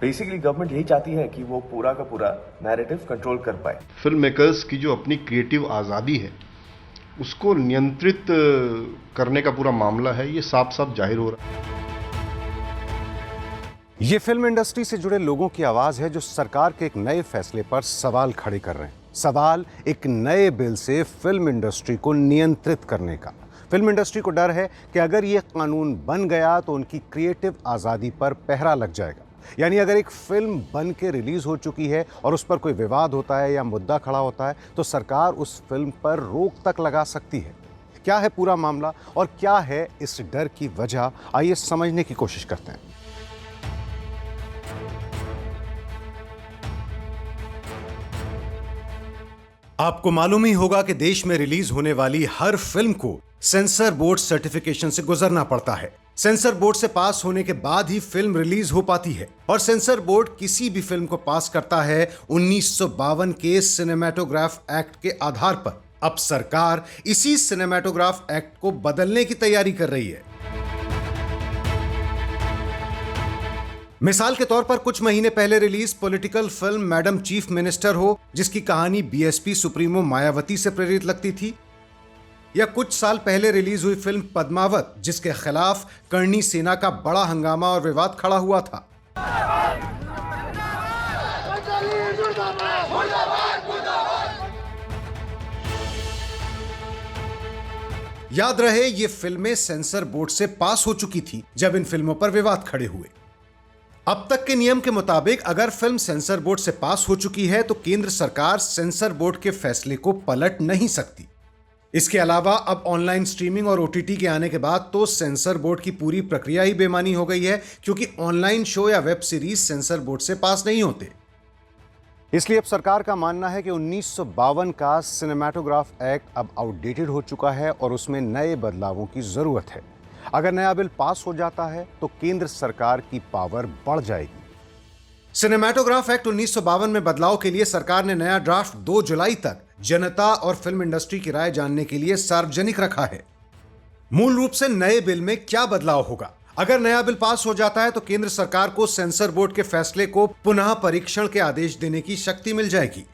Basically government यही चाहती है कि वो पूरा का पूरा नैरेटिव कंट्रोल कर पाए। फिल्म मेकर्स की जो अपनी क्रिएटिव आज़ादी है उसको नियंत्रित करने का पूरा मामला है, ये साफ साफ जाहिर हो रहा है। ये फिल्म इंडस्ट्री से जुड़े लोगों की आवाज है जो सरकार के एक नए फैसले पर सवाल खड़े कर रहे हैं। सवाल एक नए बिल से फिल्म इंडस्ट्री को नियंत्रित करने का। फिल्म इंडस्ट्री को डर है कि अगर ये कानून बन गया तो उनकी क्रिएटिव आजादी पर पहरा लग जाएगा। यानी अगर एक फिल्म बन के रिलीज हो चुकी है और उस पर कोई विवाद होता है या मुद्दा खड़ा होता है तो सरकार उस फिल्म पर रोक तक लगा सकती है। क्या है पूरा मामला और क्या है इस डर की वजह, आइए समझने की कोशिश करते हैं। आपको मालूम ही होगा कि देश में रिलीज होने वाली हर फिल्म को सेंसर बोर्ड सर्टिफिकेशन से गुजरना पड़ता है। सेंसर बोर्ड से पास होने के बाद ही फिल्म रिलीज हो पाती है और सेंसर बोर्ड किसी भी फिल्म को पास करता है 1952 के सिनेमैटोग्राफ एक्ट के आधार पर। अब सरकार इसी सिनेमैटोग्राफ एक्ट को बदलने की तैयारी कर रही है। मिसाल के तौर पर कुछ महीने पहले release political film madam chief minister हो, जिसकी कहानी बीएसपी सुप्रीमो मायावती से प्रेरित लगती थी, या कुछ साल पहले रिलीज हुई फिल्म पद्मावत जिसके खिलाफ करणी सेना का बड़ा हंगामा और विवाद खड़ा हुआ था। याद रहे ये फिल्में सेंसर बोर्ड से पास हो चुकी थी जब इन फिल्मों पर विवाद खड़े हुए। अब तक के नियम के मुताबिक अगर फिल्म सेंसर बोर्ड से पास हो चुकी है तो केंद्र सरकार सेंसर बोर्ड के फैसले को पलट नहीं सकती। इसके अलावा अब ऑनलाइन स्ट्रीमिंग और ओटीटी के आने के बाद तो सेंसर बोर्ड की पूरी प्रक्रिया ही बेमानी हो गई है, क्योंकि ऑनलाइन शो या वेब सीरीज सेंसर बोर्ड से पास नहीं होते। इसलिए अब सरकार का मानना है कि 1952 का सिनेमैटोग्राफ एक्ट अब आउटडेटेड हो चुका है और उसमें नए बदलावों की जरूरत है। अगर नया बिल पास हो जाता है तो केंद्र सरकार की पावर बढ़ जाएगी। सिनेमैटोग्राफ एक्ट 1952 में बदलाव के लिए सरकार ने नया ड्राफ्ट 2 जुलाई तक जनता और फिल्म इंडस्ट्री की राय जानने के लिए सार्वजनिक रखा है। मूल रूप से नए बिल में क्या बदलाव होगा? अगर नया बिल पास हो जाता है तो केंद्र सरकार को सेंसर बोर्ड के फैसले को पुनः परीक्षण के आदेश देने की शक्ति मिल जाएगी।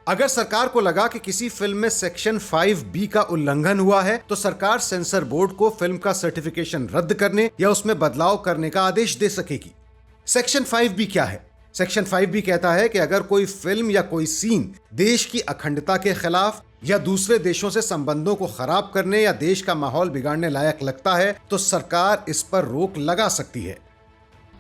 अगर सरकार को लगा कि किसी फिल्म में सेक्शन 5B का उल्लंघन हुआ है तो सरकार सेंसर बोर्ड को फिल्म का सर्टिफिकेशन रद्द करने या उसमें बदलाव करने का आदेश दे सकेगी। सेक्शन 5B क्या है? सेक्शन 5B कहता है कि अगर कोई फिल्म या कोई सीन देश की अखंडता के खिलाफ या दूसरे देशों से संबंधों को खराब करने या देश का माहौल बिगाड़ने लायक लगता है तो सरकार इस पर रोक लगा सकती है।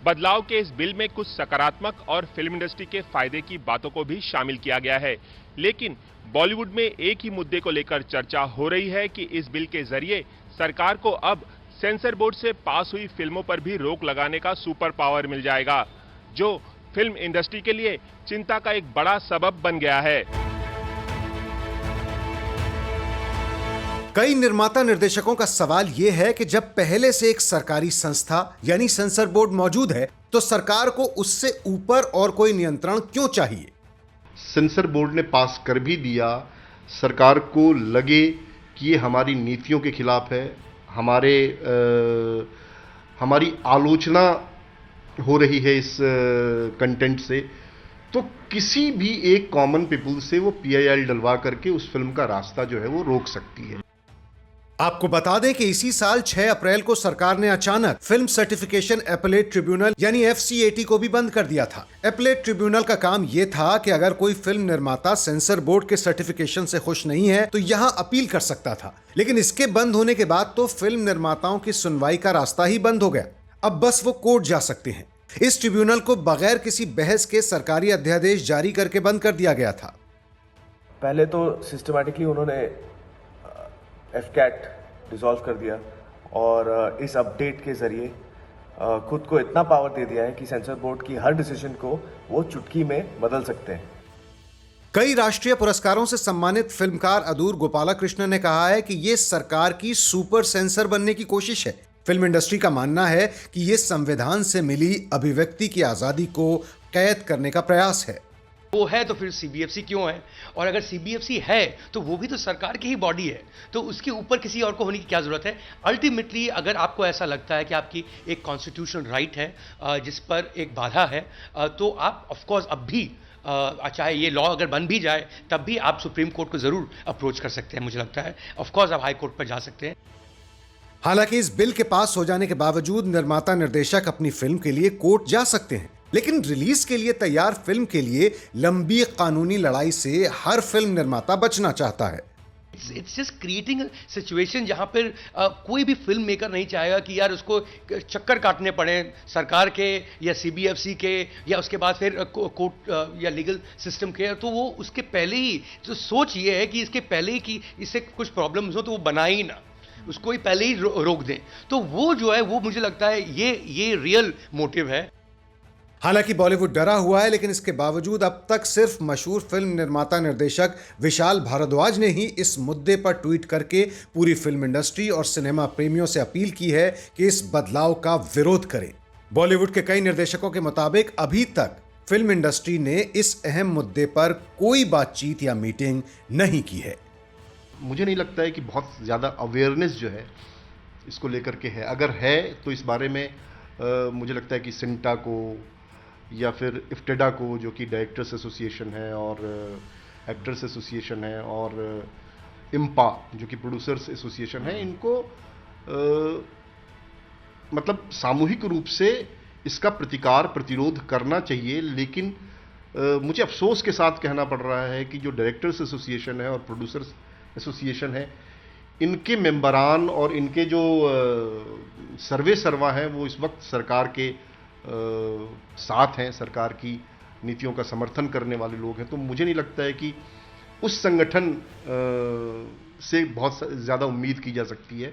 बदलाव के इस बिल में कुछ सकारात्मक और फिल्म इंडस्ट्री के फायदे की बातों को भी शामिल किया गया है, लेकिन बॉलीवुड में एक ही मुद्दे को लेकर चर्चा हो रही है कि इस बिल के जरिए सरकार को अब सेंसर बोर्ड से पास हुई फिल्मों पर भी रोक लगाने का सुपर पावर मिल जाएगा, जो फिल्म इंडस्ट्री के लिए चिंता का एक बड़ा सबब बन गया है। कई निर्माता निर्देशकों का सवाल यह है कि जब पहले से एक सरकारी संस्था यानी सेंसर बोर्ड मौजूद है तो सरकार को उससे ऊपर और कोई नियंत्रण क्यों चाहिए? सेंसर बोर्ड ने पास कर भी दिया, सरकार को लगे कि ये हमारी नीतियों के खिलाफ है, हमारी आलोचना हो रही है इस कंटेंट से, तो किसी भी एक कॉमन पीपल से वो PIL डलवा करके उस फिल्म का रास्ता जो है वो रोक सकती है। आपको बता दें कि इसी साल 6 अप्रैल को सरकार ने अचानक फिल्म सर्टिफिकेशन एपेलेट ट्रिब्यूनल यानी FCAT को भी बंद कर दिया था। एपेलेट ट्रिब्यूनल का काम यह था कि अगर कोई फिल्म निर्माता सेंसर बोर्ड के सर्टिफिकेशन से खुश नहीं है तो यहां अपील कर सकता था, लेकिन इसके बंद होने के बाद तो फिल्म निर्माताओं की सुनवाई का रास्ता ही बंद हो गया। अब बस वो कोर्ट जा सकते हैं। इस ट्रिब्यूनल को बगैर किसी बहस के सरकारी अध्यादेश जारी करके बंद कर दिया गया था। पहले तो सिस्टमैटिकली उन्होंने FCAT डिसॉल्व कर दिया और इस अपडेट के ज़रिए खुद को इतना पावर दे दिया है कि सेंसर बोर्ड की हर डिसीजन को वो चुटकी में बदल सकते हैं। कई राष्ट्रीय पुरस्कारों से सम्मानित फिल्मकार अदूर गोपालकृष्णन ने कहा है कि ये सरकार की सुपर सेंसर बनने की कोशिश है। फिल्म इंडस्ट्री का मानना है कि ये संविधान से मिली अभिव्यक्ति की आजादी को कैद करने का प्रयास है। वो है तो फिर सीबीएफसी क्यों है, और अगर सीबीएफसी है तो वो भी तो सरकार की ही बॉडी है, तो उसके ऊपर किसी और को होने की क्या जरूरत है। अल्टीमेटली अगर आपको ऐसा लगता है कि आपकी एक कॉन्स्टिट्यूशनल राइट है जिस पर एक बाधा है, तो आप ऑफकोर्स अब भी चाहे ये लॉ अगर बन भी जाए तब भी आप सुप्रीम कोर्ट को जरूर अप्रोच कर सकते हैं। मुझे लगता है ऑफकोर्स आप हाई कोर्ट पर जा सकते हैं। हालांकि इस बिल के पास हो जाने के बावजूद निर्माता निर्देशक अपनी फिल्म के लिए कोर्ट जा सकते हैं, लेकिन रिलीज के लिए तैयार फिल्म के लिए लंबी कानूनी लड़ाई से हर फिल्म निर्माता बचना चाहता है। इट्स जस्ट क्रिएटिंग सिचुएशन जहां पर कोई भी फिल्म मेकर नहीं चाहेगा कि यार उसको चक्कर काटने पड़े सरकार के या सीबीएफसी के या उसके बाद फिर कोर्ट या लीगल सिस्टम के। तो वो उसके पहले ही जो सोच ये है कि इसके पहले ही कि इससे कुछ प्रॉब्लम्स हो तो वो बनाए ही ना, उसको ही पहले ही रोक दें। तो वो जो है वो मुझे लगता है ये रियल मोटिव है। हालांकि बॉलीवुड डरा हुआ है, लेकिन इसके बावजूद अब तक सिर्फ मशहूर फिल्म निर्माता निर्देशक विशाल भारद्वाज ने ही इस मुद्दे पर ट्वीट करके पूरी फिल्म इंडस्ट्री और सिनेमा प्रेमियों से अपील की है कि इस बदलाव का विरोध करें। बॉलीवुड के कई निर्देशकों के मुताबिक अभी तक फिल्म इंडस्ट्री ने इस अहम मुद्दे पर कोई बातचीत या मीटिंग नहीं की है। मुझे नहीं लगता है कि बहुत ज़्यादा अवेयरनेस जो है इसको लेकर के है। अगर है तो इस बारे में मुझे लगता है कि सिंटा को या फिर इफ्टेडा को, जो कि डायरेक्टर्स एसोसिएशन है और एक्टर्स एसोसिएशन है, और इम्पा जो कि प्रोड्यूसर्स एसोसिएशन है, इनको मतलब सामूहिक रूप से इसका प्रतिरोध करना चाहिए। लेकिन मुझे अफसोस के साथ कहना पड़ रहा है कि जो डायरेक्टर्स एसोसिएशन है और प्रोड्यूसर्स एसोसिएशन है, इनके मेंबरान और इनके जो सर्वे सर्वा हैं वो इस वक्त सरकार के साथ हैं, सरकार की नीतियों का समर्थन करने वाले लोग हैं। तो मुझे नहीं लगता है कि उस संगठन से बहुत ज़्यादा उम्मीद की जा सकती है।